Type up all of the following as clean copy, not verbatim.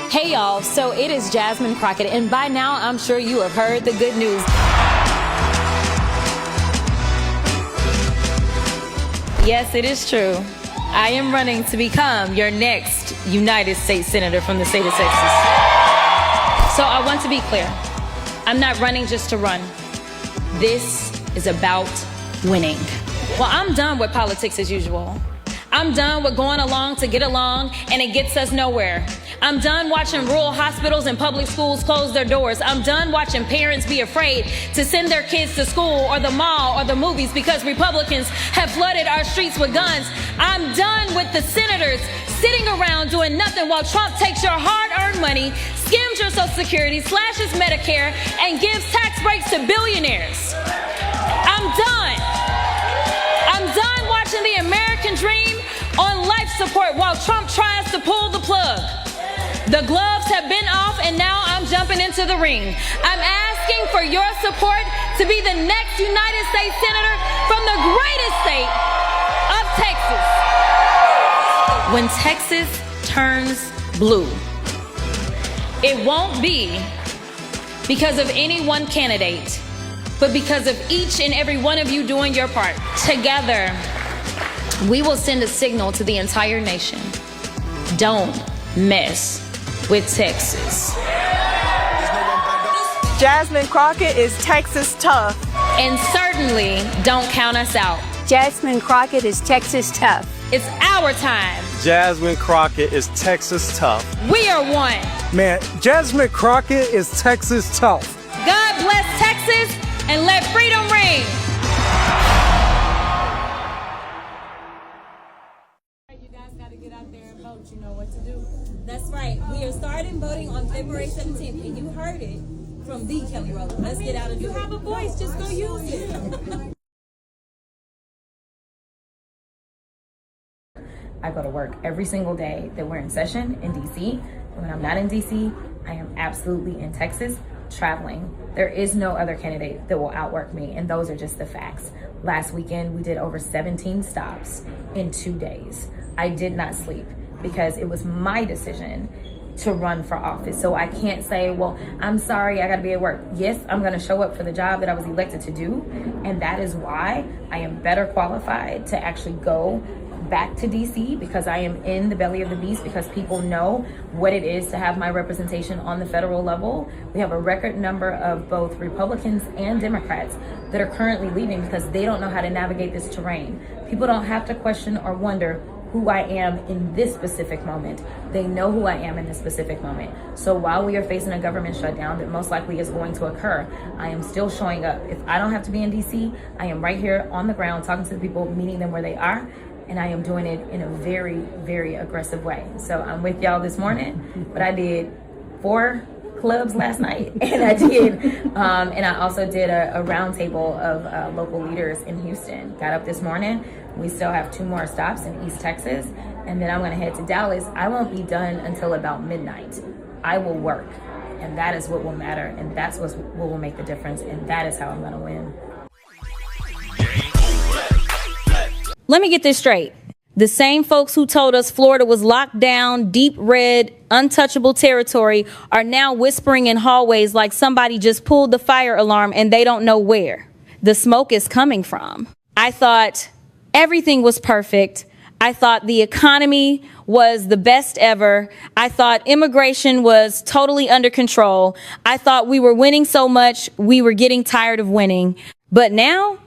Hey y'all, so it is Jasmine Crockett, and by now I'm sure you have heard the good news. Yes, it is true. I am running to become your next United States Senator from the state of Texas. So I want to be clear. I'm not running just to run. This is about winning. Well, I'm done with politics as usual. I'm done with going along to get along, and it gets us nowhere. I'm done watching rural hospitals and public schools close their doors. I'm done watching parents be afraid to send their kids to school or the mall or the movies because Republicans have flooded our streets with guns. I'm done with the senators sitting around doing nothing while Trump takes your hard-earned money, skims your Social Security, slashes Medicare, and gives tax breaks to billionaires. I'm done. I'm done watching the American dream on life support while Trump tries to pull the plug. The gloves have been off, and now I'm jumping into the ring. I'm asking for your support to be the next United States Senator from the greatest state of Texas. When Texas turns blue, it won't be because of any one candidate, but because of each and every one of you doing your part. Together, we will send a signal to the entire nation. Don't mess with Texas. Jasmine Crockett is Texas tough. And certainly don't count us out. Jasmine Crockett is Texas tough. It's our time. Jasmine Crockett is Texas tough. We are one. Man, Jasmine Crockett is Texas tough. God bless Texas and let freedom ring. You guys got to get out there and vote. You know what to do. That's right. We are starting voting on February 17th, and you heard it from the Kelly Rowland. Let's get out and do it. You have a voice, just go use it. I go to work every single day that we're in session in DC. When I'm not in DC, I am absolutely in Texas traveling. There is no other candidate that will outwork me, and those are just the facts. Last weekend, we did over 17 stops in 2 days. I did not sleep because it was my decision to run for office. So I can't say, well, I'm sorry, I gotta be at work. Yes, I'm gonna show up for the job that I was elected to do, and that is why I am better qualified to actually go back to DC, because I am in the belly of the beast, because people know what it is to have my representation on the federal level. We have a record number of both Republicans and Democrats that are currently leaving because they don't know how to navigate this terrain. People don't have to question or wonder who I am in this specific moment. They know who I am in this specific moment. So while we are facing a government shutdown that most likely is going to occur, I am still showing up. If I don't have to be in DC, I am right here on the ground talking to the people, meeting them where they are, and I am doing it in a very, very aggressive way. So I'm with y'all this morning, but I did 4 clubs last night, and I also did a roundtable of local leaders in Houston. Got up this morning. We still have 2 more stops in East Texas, and then I'm gonna head to Dallas. I won't be done until about midnight. I will work, and that is what will matter, and that's what will make the difference, and that is how I'm gonna win. Let me get this straight. The same folks who told us Florida was locked down, deep red, untouchable territory are now whispering in hallways like somebody just pulled the fire alarm and they don't know where the smoke is coming from. I thought everything was perfect. I thought the economy was the best ever. I thought immigration was totally under control. I thought we were winning so much, we were getting tired of winning. But now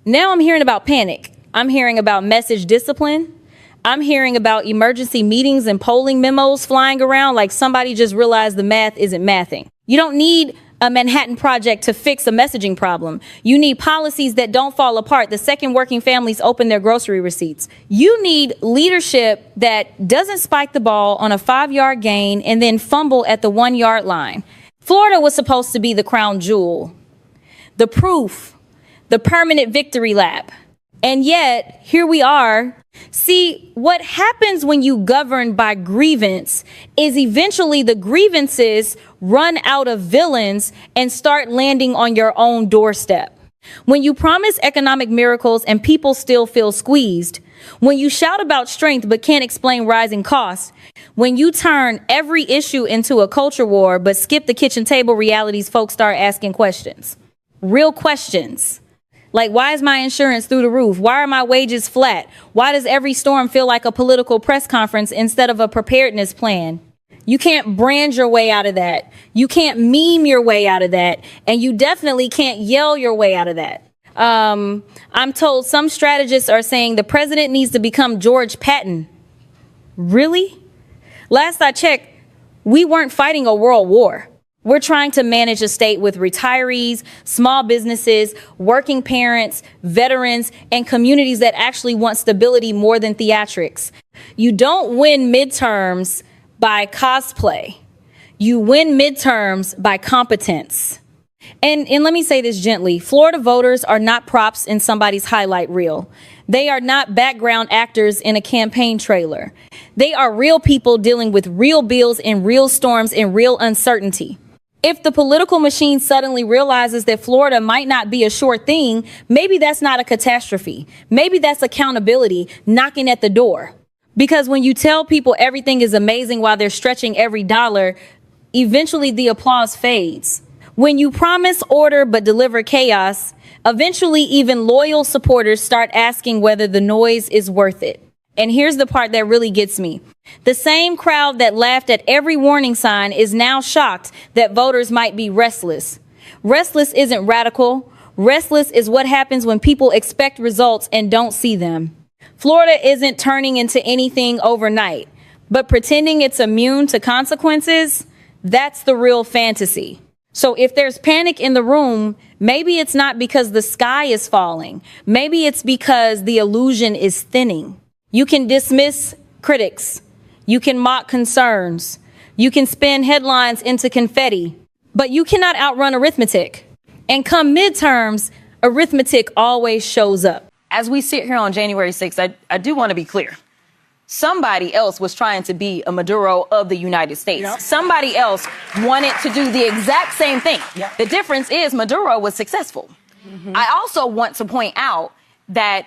I'm hearing about panic. I'm hearing about message discipline. I'm hearing about emergency meetings and polling memos flying around like somebody just realized the math isn't mathing. You don't need a Manhattan Project to fix a messaging problem. You need policies that don't fall apart the second working families open their grocery receipts. You need leadership that doesn't spike the ball on a 5-yard gain and then fumble at the 1-yard line. Florida was supposed to be the crown jewel, the proof, the permanent victory lap. And yet, here we are. See, what happens when you govern by grievance is eventually the grievances run out of villains and start landing on your own doorstep. When you promise economic miracles and people still feel squeezed, when you shout about strength but can't explain rising costs, when you turn every issue into a culture war but skip the kitchen table realities, folks start asking questions. Real questions. Like, why is my insurance through the roof? Why are my wages flat? Why does every storm feel like a political press conference instead of a preparedness plan? You can't brand your way out of that. You can't meme your way out of that. And you definitely can't yell your way out of that. I'm told some strategists are saying the president needs to become George Patton. Really? Last I checked, we weren't fighting a world war. We're trying to manage a state with retirees, small businesses, working parents, veterans, and communities that actually want stability more than theatrics. You don't win midterms by cosplay. You win midterms by competence. And let me say this gently. Florida voters are not props in somebody's highlight reel. They are not background actors in a campaign trailer. They are real people dealing with real bills and real storms and real uncertainty. If the political machine suddenly realizes that Florida might not be a sure thing, maybe that's not a catastrophe. Maybe that's accountability knocking at the door. Because when you tell people everything is amazing while they're stretching every dollar, eventually the applause fades. When you promise order but deliver chaos, eventually even loyal supporters start asking whether the noise is worth it. And here's the part that really gets me. The same crowd that laughed at every warning sign is now shocked that voters might be restless. Restless isn't radical. Restless is what happens when people expect results and don't see them. Florida isn't turning into anything overnight, but pretending it's immune to consequences, that's the real fantasy. So if there's panic in the room, maybe it's not because the sky is falling. Maybe it's because the illusion is thinning. You can dismiss critics. You can mock concerns. You can spin headlines into confetti, but you cannot outrun arithmetic. And come midterms, arithmetic always shows up. As we sit here on January 6th, I do want to be clear. Somebody else was trying to be a Maduro of the United States. Yep. Somebody else wanted to do the exact same thing. Yep. The difference is Maduro was successful. Mm-hmm. I also want to point out that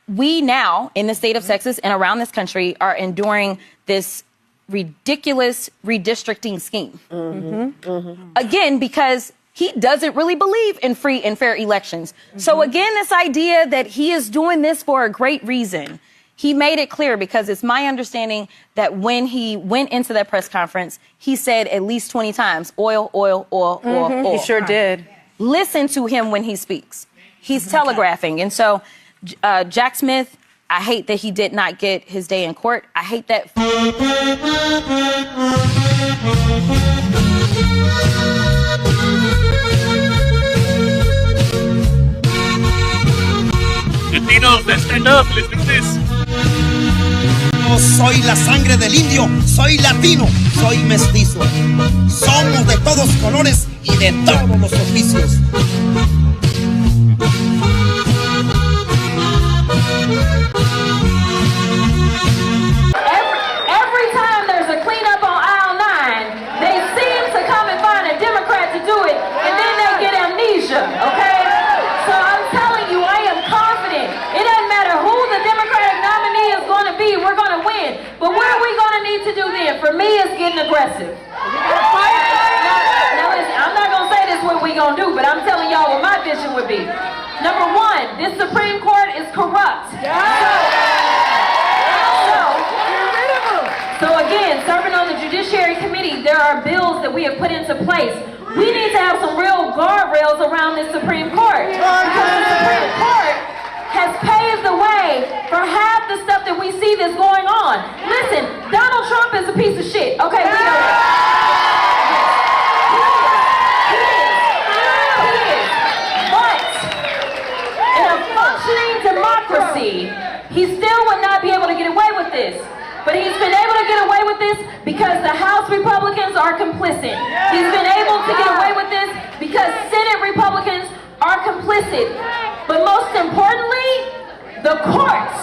we now, in the state of Texas and around this country, are enduring this ridiculous redistricting scheme. Mm-hmm. Mm-hmm. Again, because he doesn't really believe in free and fair elections. Mm-hmm. So again, this idea that he is doing this for a great reason, he made it clear, because it's my understanding that when he went into that press conference, he said at least 20 times, oil, oil, oil, mm-hmm. oil, oil. He sure did. Listen to him when he speaks. He's telegraphing. And so Jack Smith, I hate that he did not get his day in court. I hate that. Latinos, let's stand up. Let's do this. No soy la sangre del indio, soy latino, soy mestizo. Somos de todos colores y de todos los oficios. Every time there's a cleanup on aisle 9, they seem to come and find a Democrat to do it, and then they get amnesia, okay? So I'm telling you, I am confident. It doesn't matter who the Democratic nominee is going to be, we're going to win. But what are we going to need to do then? For me, it's getting aggressive. Now listen, I'm not going to say this is what we're going to do, but I'm telling y'all what my vision would be. Number one, this Supreme Court is corrupt. So again, serving on the Judiciary Committee, there are bills that we have put into place. We need to have some real guardrails around this Supreme Court. Because the Supreme Court has paved the way for half the stuff that we see that's going on. Listen, Donald Trump is a piece of shit. Okay, we know that. He is. But in a functioning democracy, he still would not be able to get away with this. But he's been able to get away with this because the House Republicans are complicit. He's been able to get away with this because Senate Republicans are complicit. But most importantly, the courts,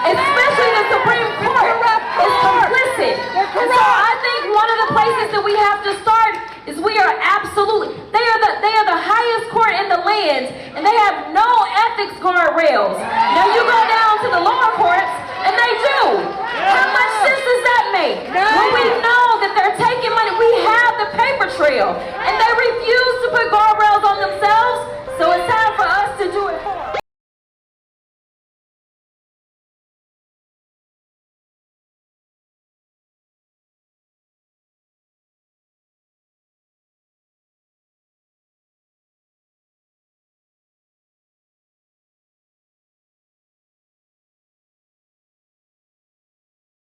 especially the Supreme Court, is complicit. And so I think one of the places that we have to start is we are absolutely, they are the highest court in the land. lens, and they have no ethics guardrails. Now you go down to the lower